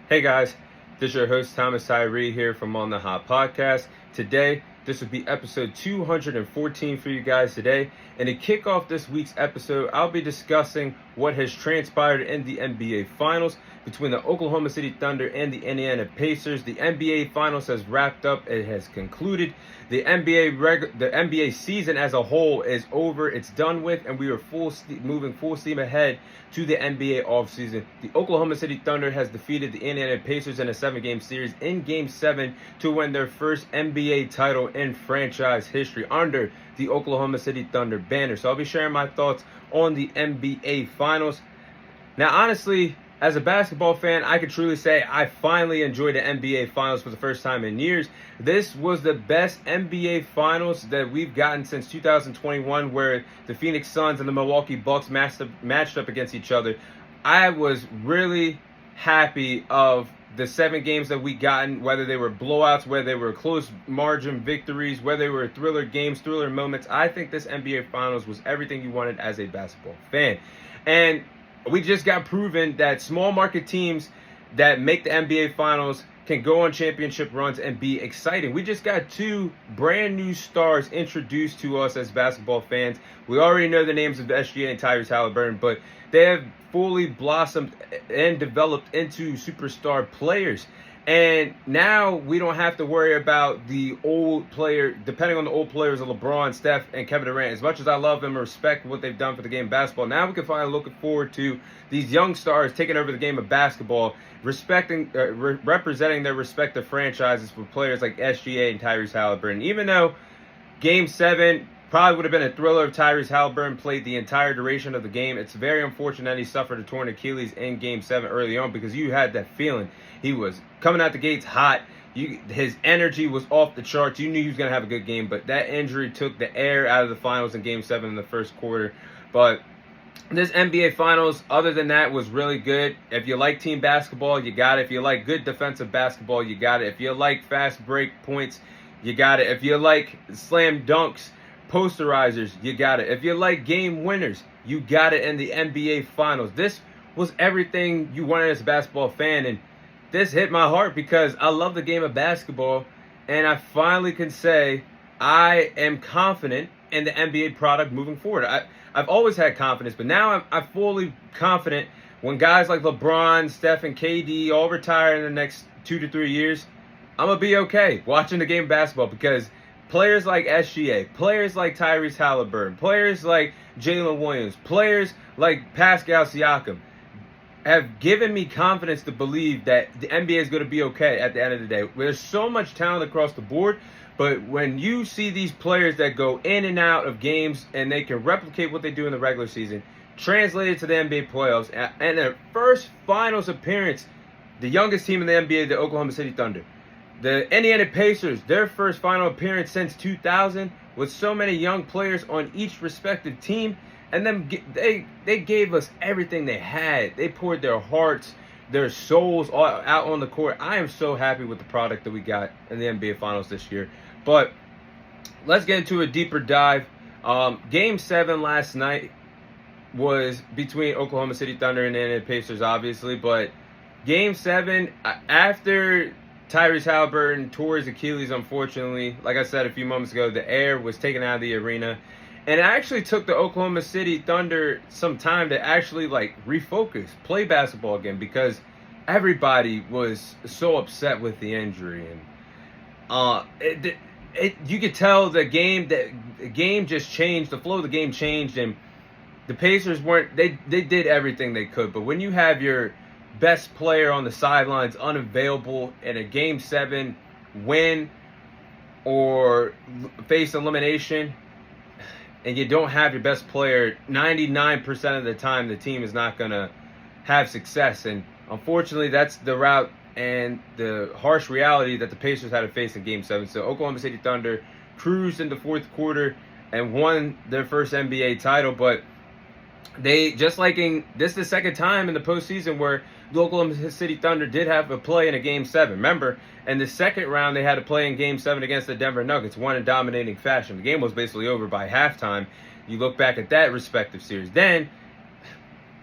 Hey guys, this is your host Thomas Tyree here from On the Hot Podcast. Today, this will be episode 214 for you guys today. And to kick off this week's episode, I'll be discussing what has transpired in the NBA Finals between the Oklahoma City Thunder and the Indiana Pacers. The NBA Finals has wrapped up. It has concluded. The NBA season as a whole is over. It's done with, and we are moving full steam ahead to the NBA offseason. The Oklahoma City Thunder has defeated the Indiana Pacers in a 7-game series in Game 7 to win their first NBA title in franchise history under the Oklahoma City Thunder banner. So I'll be sharing my thoughts on the NBA Finals. Now, honestly, as a basketball fan, I could truly say I finally enjoyed the NBA Finals for the first time in years. This was the best NBA Finals that we've gotten since 2021, where the Phoenix Suns and the Milwaukee Bucks matched up against each other. I was really happy of the 7 games that we gotten, whether they were blowouts, whether they were close margin victories, whether they were thriller games, thriller moments. I think this NBA Finals was everything you wanted as a basketball fan. And we just got proven that small market teams that make the NBA Finals can go on championship runs and be exciting. We just got 2 brand new stars introduced to us as basketball fans. We already know the names of SGA and Tyrese Halliburton, but they have fully blossomed and developed into superstar players. And now we don't have to worry about the old player, depending on the old players of LeBron, Steph, and Kevin Durant. As much as I love them and respect what they've done for the game of basketball, now we can finally look forward to these young stars taking over the game of basketball, representing their respective franchises for players like SGA and Tyrese Halliburton. Even though Game 7 probably would have been a thriller if Tyrese Halliburton played the entire duration of the game. It's very unfortunate that he suffered a torn Achilles in Game 7 early on, because you had that feeling. He was coming out the gates hot. His energy was off the charts. You knew he was going to have a good game, but that injury took the air out of the finals in Game 7 in the first quarter. But this NBA Finals, other than that, was really good. If you like team basketball, you got it. If you like good defensive basketball, you got it. If you like fast break points, you got it. If you like slam dunks, posterizers, you got it. If you like game winners, you got it in the NBA Finals. This was everything you wanted as a basketball fan, and this hit my heart because I love the game of basketball, and I finally can say I am confident in the NBA product moving forward. I've always had confidence, but now I'm fully confident when guys like LeBron, Steph, and KD all retire in the next 2 to 3 years. I'm going to be okay watching the game of basketball, because players like SGA, players like Tyrese Halliburton, players like Jalen Williams, players like Pascal Siakam have given me confidence to believe that the NBA is going to be okay at the end of the day. There's so much talent across the board, but when you see these players that go in and out of games and they can replicate what they do in the regular season, translate it to the NBA playoffs, and their first finals appearance, the youngest team in the NBA, the Oklahoma City Thunder. The Indiana Pacers, their first final appearance since 2000, with so many young players on each respective team. And then they gave us everything they had. They poured their hearts, their souls all out on the court. I am so happy with the product that we got in the NBA Finals this year. But let's get into a deeper dive. Game 7 last night was between Oklahoma City Thunder and the Indiana Pacers, obviously. But Game 7, after Tyrese Halliburton tore his Achilles, unfortunately, like I said a few moments ago, the air was taken out of the arena. And it actually took the Oklahoma City Thunder some time to actually refocus, play basketball again, because everybody was so upset with the injury. And you could tell the game just changed, the flow of the game changed, and the Pacers they did everything they could. But when you have your best player on the sidelines unavailable in a Game 7 win or face elimination, and you don't have your best player, 99% of the time the team is not going to have success. And unfortunately, that's the route and the harsh reality that the Pacers had to face in Game 7. So Oklahoma City Thunder cruised into fourth quarter and won their first NBA title. But they, just like this is the second time in the postseason where the Oklahoma City Thunder did have a play in a Game 7. Remember, in the second round, they had to play in Game 7 against the Denver Nuggets, won in dominating fashion. The game was basically over by halftime. You look back at that respective series. Then,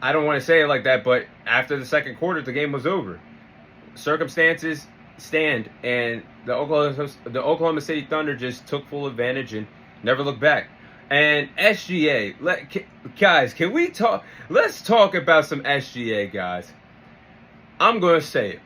I don't want to say it like that, but after the second quarter, the game was over. circumstances stand, and the Oklahoma City Thunder just took full advantage and never looked back. And SGA, guys, can we talk? Let's talk about some SGA, guys. I'm going to say it.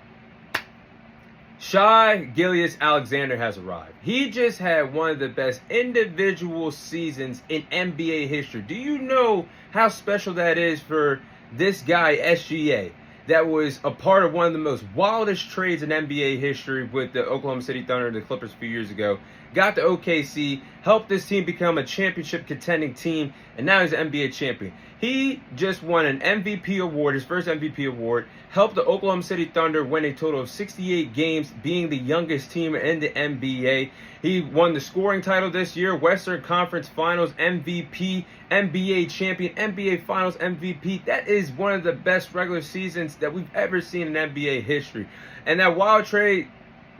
Shai Gilgeous-Alexander has arrived. He just had one of the best individual seasons in NBA history. Do you know how special that is for this guy, SGA, that was a part of one of the most wildest trades in NBA history with the Oklahoma City Thunder and the Clippers a few years ago? Got to OKC, helped this team become a championship contending team, and now he's an NBA champion. He just won an MVP award, his first MVP award, helped the Oklahoma City Thunder win a total of 68 games, being the youngest team in the NBA. He won the scoring title this year, Western Conference Finals MVP, NBA champion, NBA Finals MVP. That is one of the best regular seasons that we've ever seen in NBA history. And that wild trade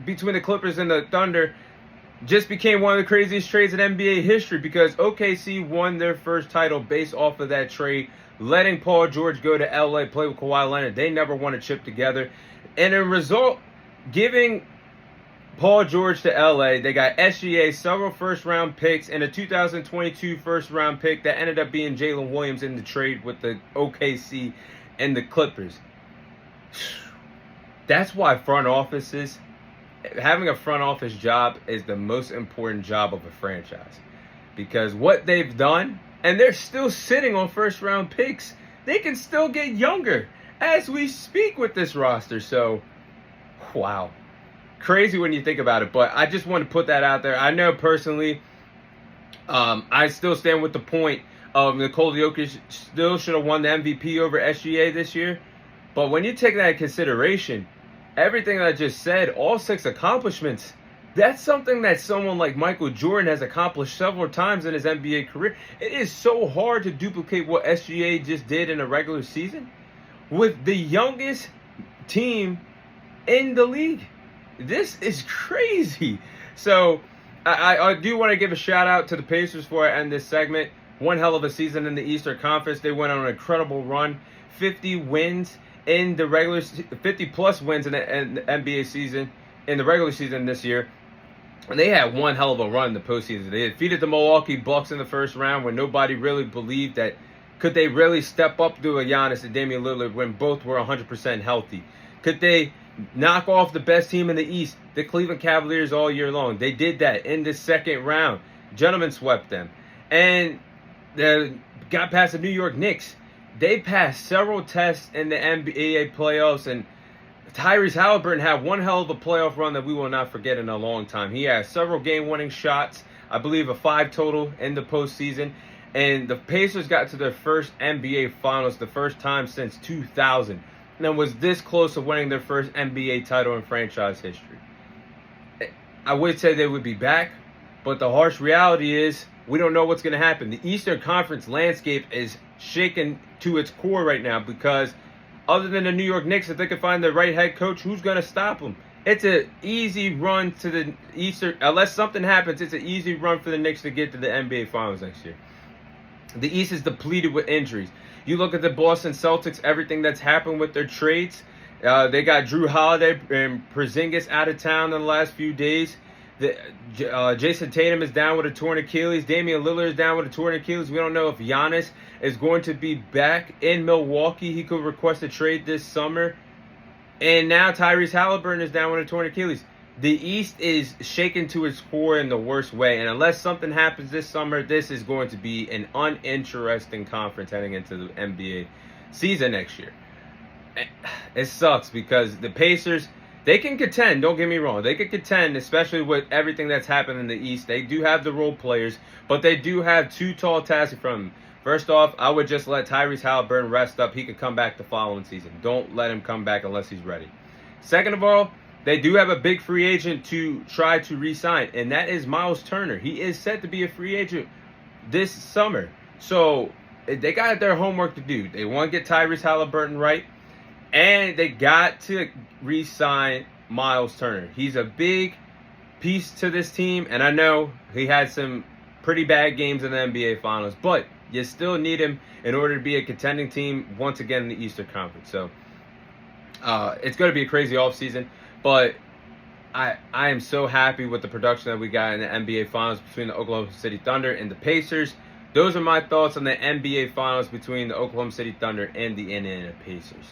between the Clippers and the Thunder just became one of the craziest trades in NBA history, because OKC won their first title based off of that trade, letting Paul George go to LA, play with Kawhi Leonard. They never won a chip together. And in result, giving Paul George to LA, they got SGA, several first-round picks, and a 2022 first-round pick that ended up being Jalen Williams in the trade with the OKC and the Clippers. That's why having a front office job is the most important job of a franchise, because what they've done, and they're still sitting on first round picks, they can still get younger as we speak with this roster. So wow, crazy when you think about it. But I just want to put that out there. I know personally, I still stand with the point of Nikola Jokic still should have won the MVP over SGA this year. But when you take that into consideration, everything I just said, all 6 accomplishments, that's something that someone like Michael Jordan has accomplished several times in his NBA career. It is so hard to duplicate what SGA just did in a regular season with the youngest team in the league. This is crazy. So I do want to give a shout out to the Pacers before I end this segment. One hell of a season in the Eastern Conference. They went on an incredible run, 50 wins in the 50 plus wins in the NBA season, in the regular season this year. And they had one hell of a run in the postseason. They defeated the Milwaukee Bucks in the first round when nobody really believed that could they really step up to a Giannis and Damian Lillard when both were 100% healthy. Could they knock off the best team in the East, the Cleveland Cavaliers, all year long? They did that in the second round. Gentlemen swept them. And they got past the New York Knicks. They passed several tests in the NBA playoffs, and Tyrese Halliburton had one hell of a playoff run that we will not forget in a long time. He had several game-winning shots, I believe a 5 total in the postseason, and the Pacers got to their first NBA Finals the first time since 2000, and was this close to winning their first NBA title in franchise history. I would say they would be back, but the harsh reality is we don't know what's going to happen. The Eastern Conference landscape is shaken to its core right now, because other than the New York Knicks, if they can find the right head coach, who's going to stop them? It's an easy run to the Eastern. Unless something happens, it's an easy run for the Knicks to get to the NBA Finals next year. The East is depleted with injuries. You look at the Boston Celtics, everything that's happened with their trades. They got Drew Holiday and Porzingis out of town in the last few days. Jason Tatum is down with a torn Achilles. Damian Lillard is down with a torn Achilles. We don't know if Giannis is going to be back in Milwaukee. He could request a trade this summer. And now Tyrese Halliburton is down with a torn Achilles. The East is shaken to its core in the worst way. And unless something happens this summer, this is going to be an uninteresting conference heading into the NBA season next year. It sucks because the Pacers, they can contend, don't get me wrong. They can contend, especially with everything that's happened in the East. They do have the role players, but they do have 2 tall tasks in front of them. First off, I would just let Tyrese Halliburton rest up. He could come back the following season. Don't let him come back unless he's ready. Second of all, they do have a big free agent to try to re-sign, and that is Miles Turner. He is set to be a free agent this summer. So they got their homework to do. They want to get Tyrese Halliburton right, and they got to re-sign Miles Turner. He's a big piece to this team, and I know he had some pretty bad games in the NBA Finals, but you still need him in order to be a contending team once again in the Eastern Conference. So It's going to be a crazy offseason, but I am so happy with the production that we got in the NBA Finals between the Oklahoma City Thunder and the Pacers. Those are my thoughts on the NBA Finals between the Oklahoma City Thunder and the Indiana Pacers.